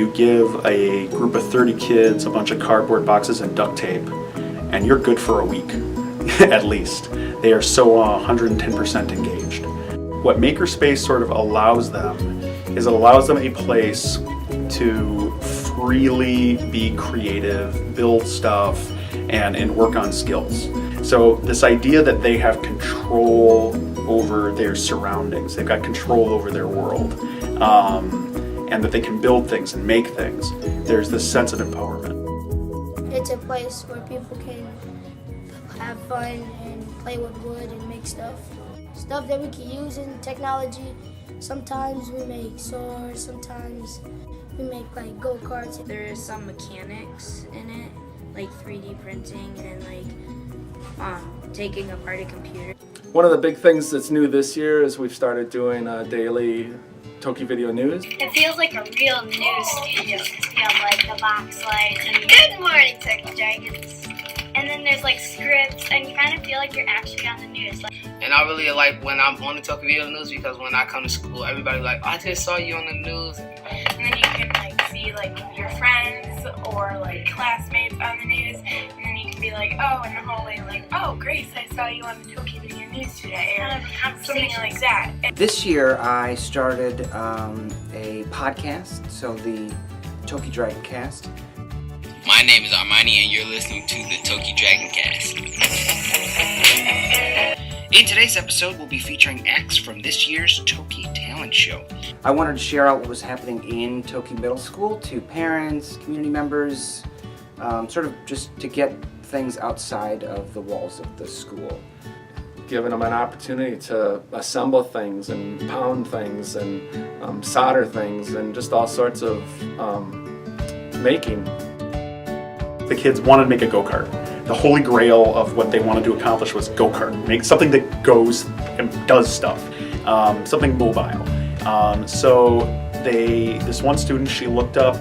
you give a group of 30 kids a bunch of cardboard boxes and duct tape, and you're good for a week, at least. They are so 110% engaged. What Makerspace sort of allows them is it allows them a place to freely be creative, build stuff, and work on skills. So this idea that they have control over their surroundings, they've got control over their world, and that they can build things and make things, there's this sense of empowerment. It's a place where people can have fun and play with wood and make stuff that we can use in technology. Sometimes we make swords, sometimes we make like go-karts. There is some mechanics in it, like 3D printing and like taking apart a computer. One of the big things that's new this year is we've started doing daily Toki Video News. It feels like a real news studio because we have like the box lights and good morning, Toki Dragons. And then there's like scripts and you kind of feel like you're actually on the news. And I really like when I'm on the Toki Video News because when I come to school, everybody like, I just saw you on the news. And then you can like see like your friends or like classmates on the news, and then you can be like, oh, in the hallway, like, oh, Grace, I saw you on the Toki Video News today, or something like that. This year I started a podcast, so the Toki Dragon Cast. My name is Armani and you're listening to the Toki Dragon Cast. In today's episode, we'll be featuring acts from this year's Toki Talent Show. I wanted to share out what was happening in Toki Middle School to parents, community members, sort of just to get things outside of the walls of the school. Giving them an opportunity to assemble things and pound things and solder things and just all sorts of making. The kids wanted to make a go-kart. The holy grail of what they wanted to accomplish was go-kart. Make something that goes and does stuff, something mobile. So this one student, she looked up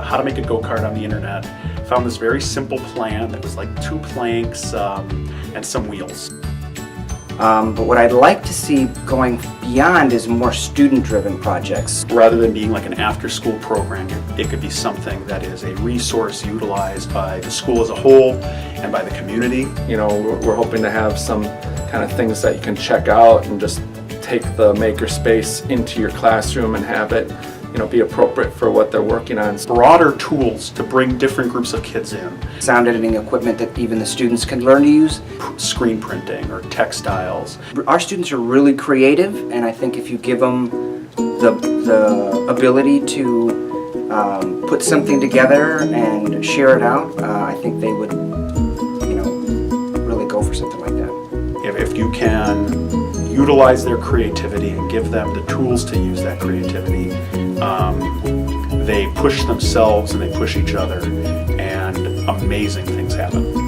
how to make a go-kart on the internet, found this very simple plan that was like 2 planks and some wheels. But what I'd like to see going beyond is more student-driven projects. Rather than being like an after-school program, it could be something that is a resource utilized by the school as a whole and by the community. You know, we're hoping to have some kind of things that you can check out and just take the makerspace into your classroom and have it, you know, be appropriate for what they're working on. Broader tools to bring different groups of kids in. Sound editing equipment that even the students can learn to use. Screen printing or textiles. Our students are really creative, and I think if you give them the ability to put something together and share it out, I think they would, you know, really go for something like that. If you can utilize their creativity and give them the tools to use that creativity, they push themselves and they push each other, and amazing things happen.